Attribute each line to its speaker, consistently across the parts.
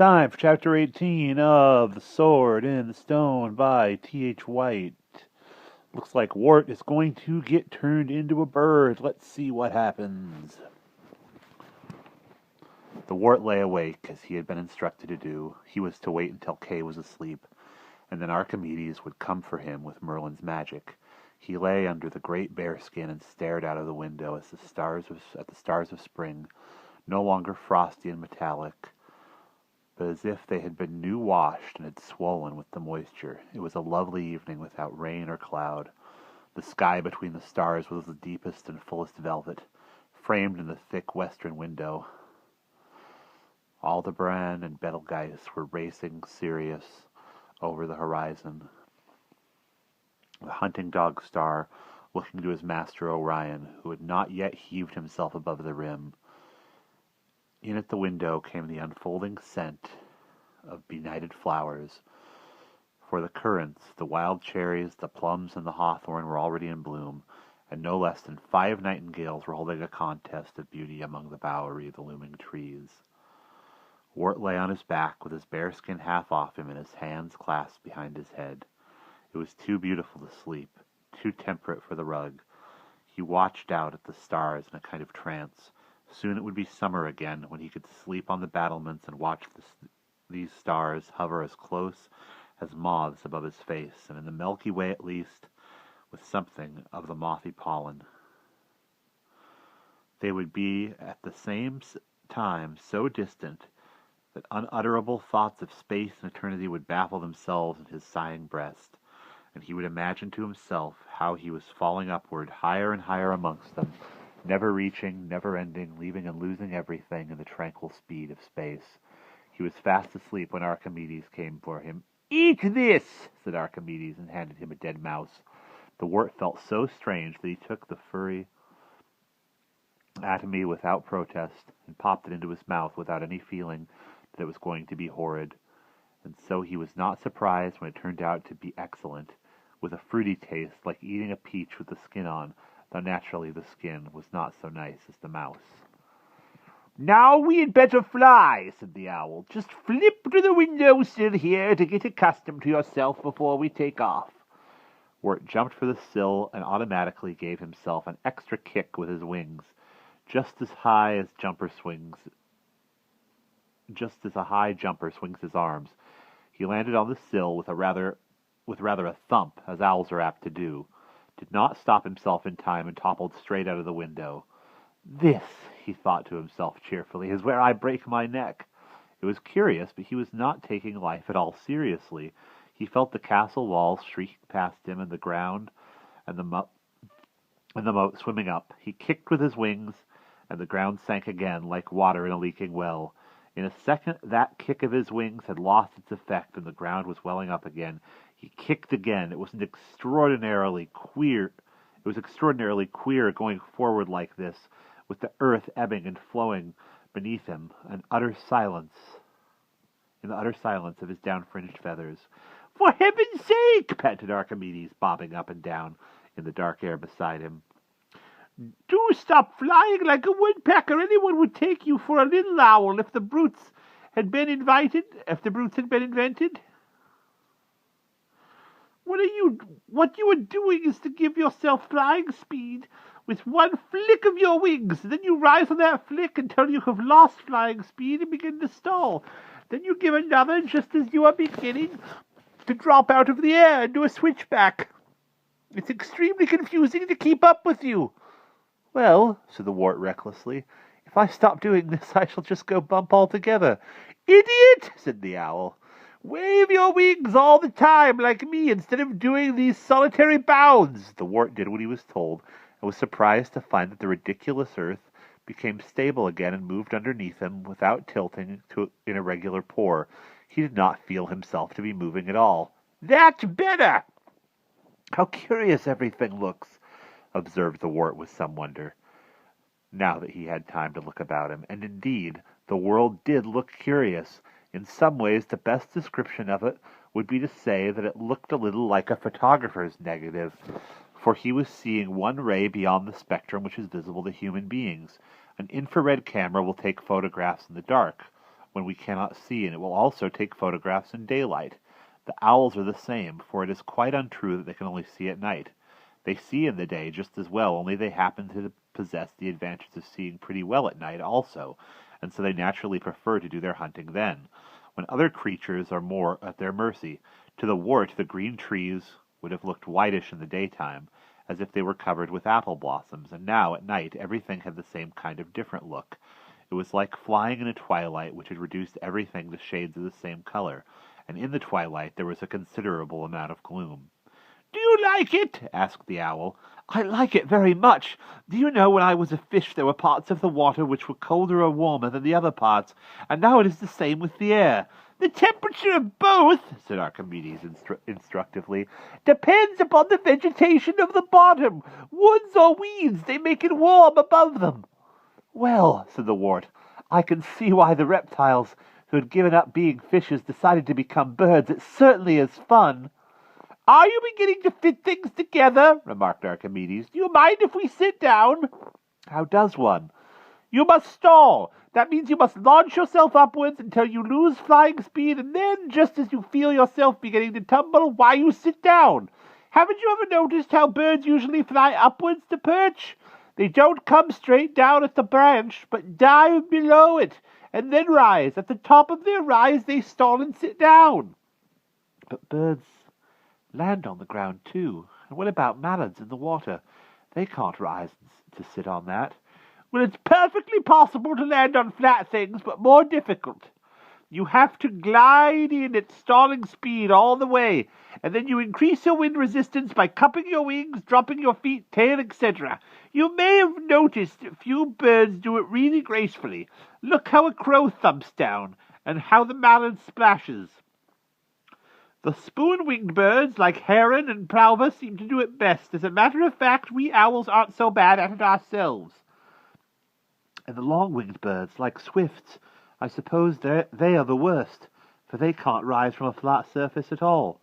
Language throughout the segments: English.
Speaker 1: time for Chapter 18 of The Sword in the Stone by T.H. White. Looks like Wart is going to get turned into a bird. Let's see what happens. The Wart lay awake, as he had been instructed to do. He was to wait until Kay was asleep, and then Archimedes would come for him with Merlin's magic. He lay under the great bearskin and stared out of the window at the stars of spring, no longer frosty and metallic, but as if they had been new washed and had swollen with the moisture. It was a lovely evening without rain or cloud. The sky between the stars was the deepest and fullest velvet, framed in the thick western window. Aldebaran and Betelgeuse were racing Sirius over the horizon. The hunting dog Star, looking to his master Orion, who had not yet heaved himself above the rim. In at the window came the unfolding scent of benighted flowers, for the currants, the wild cherries, the plums, and the hawthorn were already in bloom, and no less than 5 nightingales were holding a contest of beauty among the bowery of the looming trees. Wart lay on his back with his bearskin half off him and his hands clasped behind his head. It was too beautiful to sleep, too temperate for the rug. He watched out at the stars in a kind of trance. Soon it would be summer again, when he could sleep on the battlements and watch these stars hover as close as moths above his face, and in the Milky Way at least, with something of the mothy pollen. They would be at the same time so distant that unutterable thoughts of space and eternity would baffle themselves in his sighing breast, and he would imagine to himself how he was falling upward, higher and higher amongst them, never reaching, never ending, leaving and losing everything in the tranquil speed of space. He was fast asleep when Archimedes came for him. "Eat this," said Archimedes, and handed him a dead mouse. The Wart felt so strange that he took the furry atomy without protest, and popped it into his mouth without any feeling that it was going to be horrid. And so he was not surprised when it turned out to be excellent, with a fruity taste, like eating a peach with the skin on, though naturally the skin was not so nice as the mouse. "Now we had better fly," said the owl. "Just flip to the window-sill here to get accustomed to yourself before we take off." Wart jumped for the sill and automatically gave himself an extra kick with his wings, just as a high jumper swings his arms. He landed on the sill with rather a thump, as owls are apt to do, did not stop himself in time, and toppled straight out of the window. "This," he thought to himself cheerfully, "is where I break my neck." It was curious, but he was not taking life at all seriously. He felt the castle walls shrieking past him, and the ground, and the moat swimming up. He kicked with his wings, and the ground sank again, like water in a leaking well. In a second, that kick of his wings had lost its effect, and the ground was welling up again. He kicked again. It was extraordinarily queer going forward like this, with the earth ebbing and flowing beneath him, in the utter silence of his down-fringed feathers. "For heaven's sake!" panted Archimedes, bobbing up and down in the dark air beside him. "Do stop flying like a woodpecker. Anyone would take you for a little owl if the brutes had been invented. What you are doing is to give yourself flying speed with one flick of your wings. Then you rise on that flick until you have lost flying speed and begin to stall. Then you give another just as you are beginning to drop out of the air and do a switchback. It's extremely confusing to keep up with you." "Well," said the Wart recklessly, "if I stop doing this, I shall just go bump altogether." "Idiot!" said the owl. "Wave your wings all the time, like me, instead of doing these solitary bounds." The Wart did what he was told, and was surprised to find that the ridiculous earth became stable again and moved underneath him without tilting in a regular pour. He did not feel himself to be moving at all. "That's better!" "How curious everything looks," observed the Wart with some wonder, now that he had time to look about him. And indeed, the world did look curious. In some ways, the best description of it would be to say that it looked a little like a photographer's negative, for he was seeing one ray beyond the spectrum which is visible to human beings. An infrared camera will take photographs in the dark.
Speaker 2: when we cannot see, and it will also take photographs in daylight. The owls are the same, for it is quite untrue that they can only see at night. They see in the day just as well, only they happen to possess the advantage of seeing pretty well at night also, and so they naturally prefer to do their hunting then, when other creatures are more at their mercy. To the wart, the green trees would have looked whitish in the daytime, as if they were covered with apple blossoms, and now, at night, everything had the same kind of different look. It was like flying in a twilight which had reduced everything to shades of the same color, and in the twilight there was a considerable amount of gloom.
Speaker 1: "Do you like it?" asked the owl.
Speaker 2: "I like it very much. Do you know, when I was a fish there were parts of the water which were colder or warmer than the other parts, and now it is the same with the air."
Speaker 1: "The temperature of both," said Archimedes instructively, "depends upon the vegetation of the bottom. Woods or weeds, they make it warm above them."
Speaker 2: "Well," said the wart, "I can see why the reptiles who had given up being fishes decided to become birds. It certainly is fun."
Speaker 1: "Are you beginning to fit things together?" remarked Archimedes. "Do you mind if we sit down?"
Speaker 2: "How does one?"
Speaker 1: "You must stall. That means you must launch yourself upwards until you lose flying speed, and then, just as you feel yourself beginning to tumble, why, you sit down. Haven't you ever noticed how birds usually fly upwards to perch? They don't come straight down at the branch, but dive below it, and then rise. At the top of their rise, they stall and sit down."
Speaker 2: "But birds land on the ground too. And what about mallards in the water? They can't rise to sit on that."
Speaker 1: "Well, it's perfectly possible to land on flat things, but more difficult. You have to glide in at stalling speed all the way, and then you increase your wind resistance by cupping your wings, dropping your feet, tail, etc. You may have noticed a few birds do it really gracefully. Look how a crow thumps down, and how the mallard splashes. The spoon-winged birds, like heron and plover, seem to do it best. As a matter of fact, we owls aren't so bad at it ourselves."
Speaker 2: "And the long-winged birds, like swifts, I suppose they are the worst, for they can't rise from a flat surface at all."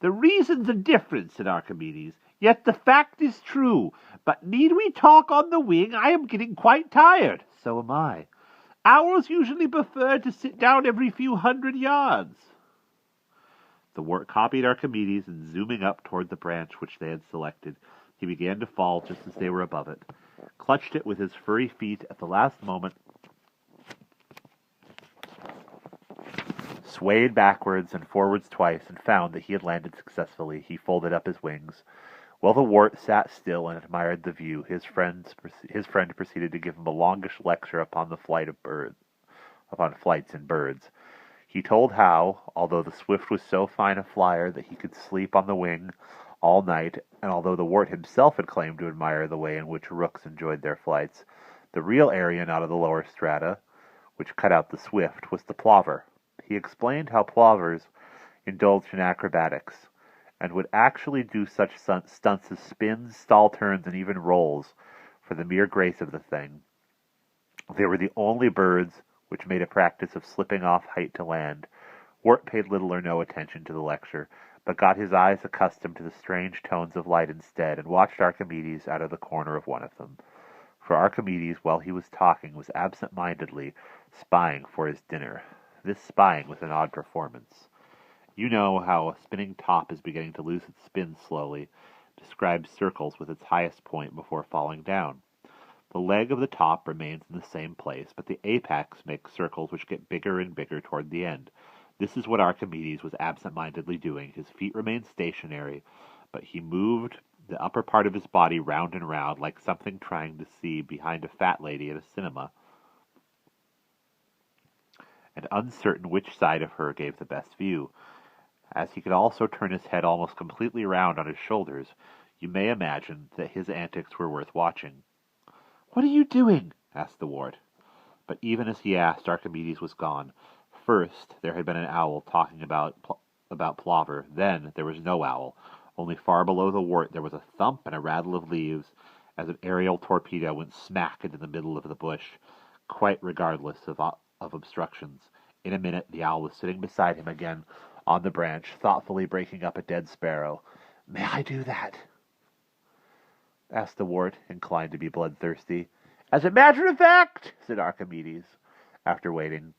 Speaker 1: "The reasons are different," said Archimedes. "Yet the fact is true. But need we talk on the wing? I am getting quite tired."
Speaker 2: "So am I."
Speaker 1: "Owls usually prefer to sit down every few 100 yards.
Speaker 2: The wart copied Archimedes, and zooming up toward the branch which they had selected, he began to fall just as they were above it, clutched it with his furry feet at the last moment, swayed backwards and forwards twice, and found that he had landed successfully. He folded up his wings. While the wart sat still and admired the view, his friend proceeded to give him a longish lecture upon flights in birds. He told how, although the swift was so fine a flyer that he could sleep on the wing all night, and although the wart himself had claimed to admire the way in which rooks enjoyed their flights, the real Aryan out of the lower strata, which cut out the swift, was the plover. He explained how plovers indulged in acrobatics, and would actually do such stunts as spins, stall turns, and even rolls, for the mere grace of the thing. They were the only birds which made a practice of slipping off height to land. Wart paid little or no attention to the lecture, but got his eyes accustomed to the strange tones of light instead, and watched Archimedes out of the corner of one of them. For Archimedes, while he was talking, was absent-mindedly spying for his dinner. This spying was an odd performance. You know how a spinning top is beginning to lose its spin slowly, describes circles with its highest point before falling down. The leg of the top remains in the same place, but the apex makes circles which get bigger and bigger toward the end. This is what Archimedes was absent-mindedly doing. His feet remained stationary, but he moved the upper part of his body round and round, like something trying to see behind a fat lady at a cinema, and uncertain which side of her gave the best view. As he could also turn his head almost completely round on his shoulders, you may imagine that his antics were worth watching. "What are you doing?" asked the wart. But even as he asked, Archimedes was gone. First, there had been an owl talking about plover. Then there was no owl. Only far below the wart there was a thump and a rattle of leaves, as an aerial torpedo went smack into the middle of the bush, quite regardless of obstructions. In a minute, the owl was sitting beside him again on the branch, thoughtfully breaking up a dead sparrow. "May I do that?" asked the wart, inclined to be bloodthirsty. "As a matter of fact," said Archimedes, after waiting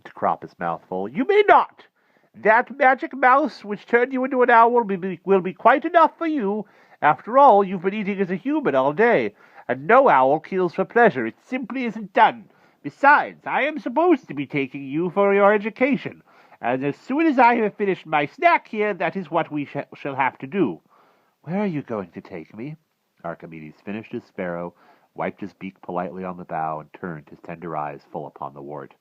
Speaker 2: to crop his mouth full. "You may not. That magic mouse which turned you into an owl will be quite enough for you. After all, you've been eating as a human all day, and no owl kills for pleasure. It simply isn't done. Besides, I am supposed to be taking you for your education, and as soon as I have finished my snack here, that is what we shall have to do." "Where are you going to take me?" Archimedes finished his sparrow, wiped his beak politely on the bough, and turned his tender eyes full upon the wart.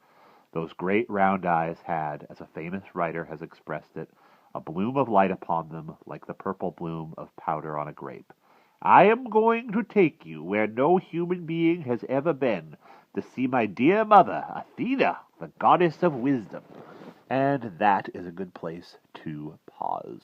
Speaker 2: Those great round eyes had, as a famous writer has expressed it, a bloom of light upon them, like the purple bloom of powder on a grape. "I am going to take you where no human being has ever been, to see my dear mother, Athena, the goddess of wisdom." And that is a good place to pause.